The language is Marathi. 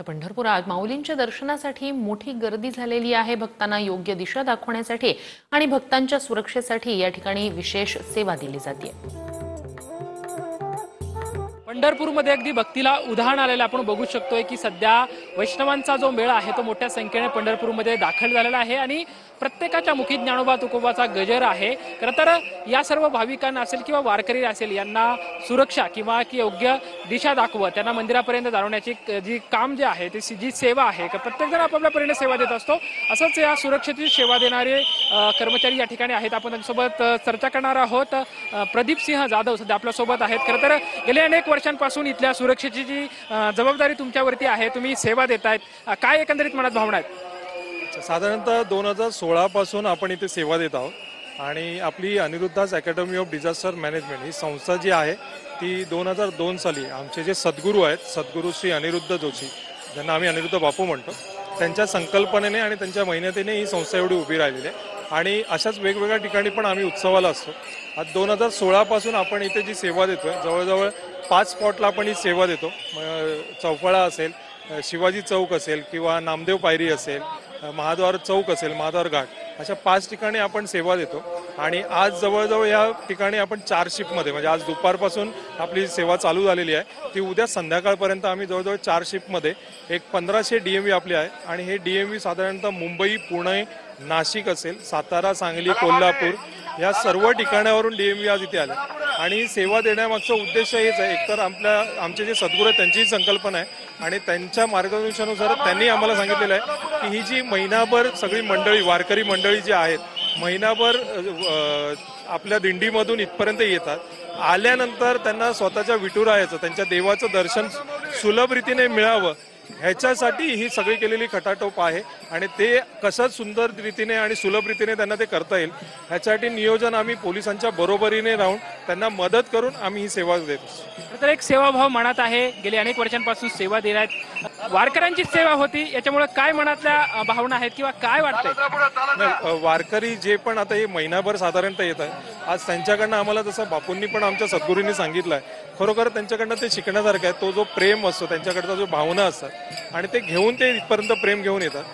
पंढरपुरात माऊलींच्या दर्शनासाठी मोठी गर्दी झालेली आहे। भक्तांना योग्य दिशा दाखवण्यासाठी आणि भक्तांच्या सुरक्षेसाठी या ठिकाणी विशेष सेवा दिली जाते। पंढरपूरमध्ये अगदी भक्तीला उधाण आलेलं आपण बघू शकतोय की सध्या वैष्णवांचा जो मेळा आहे तो मोठ्या संख्येने पंढरपूरमध्ये दाखल झालेला आहे आणि प्रत्येकाच्या मुखी ज्ञानोबा तुकोबाचा गजर आहे। खरं तर या सर्व भाविकांना असेल किंवा वारकरी असेल यांना सुरक्षा किंवा की योग्य दिशा दाखवत त्यांना मंदिरापर्यंत जाणवण्याची जी काम जे आहे ती जी सेवा आहे प्रत्येक जण आपापल्या परीने सेवा देत असतो। असंच या सुरक्षेची सेवा देणारे कर्मचारी या ठिकाणी आहेत। आपण त्यांच्यासोबत चर्चा करणार आहोत। प्रदीप सिंह जाधव सध्या आपल्यासोबत आहेत। खरं तर गेल्या अनेक वर्षांपासून इथल्या सुरक्षेची जी जबाबदारी तुमच्यावरती आहे, तुम्ही सेवा देतायत, काय एकंदरीत मनात भावना आहेत? साधारणतः 2016 पासून आपण इथे सेवा देत आहोत आणि आपली अनिरुद्धास अकॅडमी ऑफ डिझास्टर मॅनेजमेंट ही संस्था जी आहे ती 2002 साली आमचे जे सद्गुरू आहेत, सद्गुरू श्री अनिरुद्ध जोशी, ज्यांना आम्ही अनिरुद्ध बापू म्हणतो, त्यांच्या संकल्पनेने आणि त्यांच्या मेहनतीने ही संस्था एवढी उभी राहिलेली आहे आणि अशाच वेगवेगळ्या ठिकाणी पण आम्ही उत्सवाला असतो। आज 2016 पासून आपण इथे जी सेवा देतोय, जवळजवळ 5 स्पॉटला आपण ही सेवा देतो। चौफळा असेल, शिवाजी चौक असेल किंवा नामदेव पायरी असेल, महाद्वार चौक असेल, महाद्वार घाट, अशा 5 ठिकाणी आपण सेवा देतो आणि आज जवळजवळ या ठिकाणी आपण 4 शिफ्टमध्ये, म्हणजे आज दुपारपासून आपली सेवा चालू झालेली आहे, ती उद्या संध्याकाळपर्यंत आम्ही जवळजवळ 4 शिफ्टमध्ये एक 1500 DMV आपले आहे आणि हे DMV साधारणतः मुंबई, पुणे, नाशिक असेल, सातारा, सांगली, कोल्हापूर या सर्व ठिकाणावरून DMV आज इथे आले आणि सेवा देण्यामागचा उद्देश हेच आहे। एकतर आमचे जे सद्गुरू आहेत त्यांचीही संकल्पना आहे आणि त्यांच्या मार्गदर्शनानुसार त्यांनी आम्हाला सांगितलेलं आहे की ही जी महिनाभर सगळी मंडळी, वारकरी मंडळी जी आहेत, महिनाभर आपल्या दिंडीमधून इथपर्यंत येतात, आल्यानंतर त्यांना स्वतःच्या विठुरायाचं, त्यांच्या देवाचं दर्शन सुलभ रीतीने मिळावं ह्याच्यासाठी ही सगळी केलेली खटाटोप आहे आणि ते कसं सुंदर रीतीने आणि सुलभ रीतीने त्यांना ते करता येईल ह्याच्यासाठी नियोजन आम्ही पोलिसांच्या बरोबरीने राहून त्यांना मदत करून आम्ही ही सेवा देतो। तर एक सेवाभाव मनात आहे, गेली अनेक वर्षांपासून सेवा देण्यात वारकऱ्यांची सेवा होती, याच्यामुळे काय मनातल्या भावना आहेत किंवा काय वाटतंय? वारकरी जे पण आता हे महिनाभर साधारणतः येत आहे, आज त्यांच्याकडनं आम्हाला जसं बापूंनी पण आमच्या सद्गुरूंनी सांगितलं आहे, खरोखर त्यांच्याकडनं ते शिकण्यासारखं आहे। तो जो प्रेम असतो, त्यांच्याकडचा जो भावना असतात आणि ते घेऊन ते इथपर्यंत प्रेम घेऊन येतात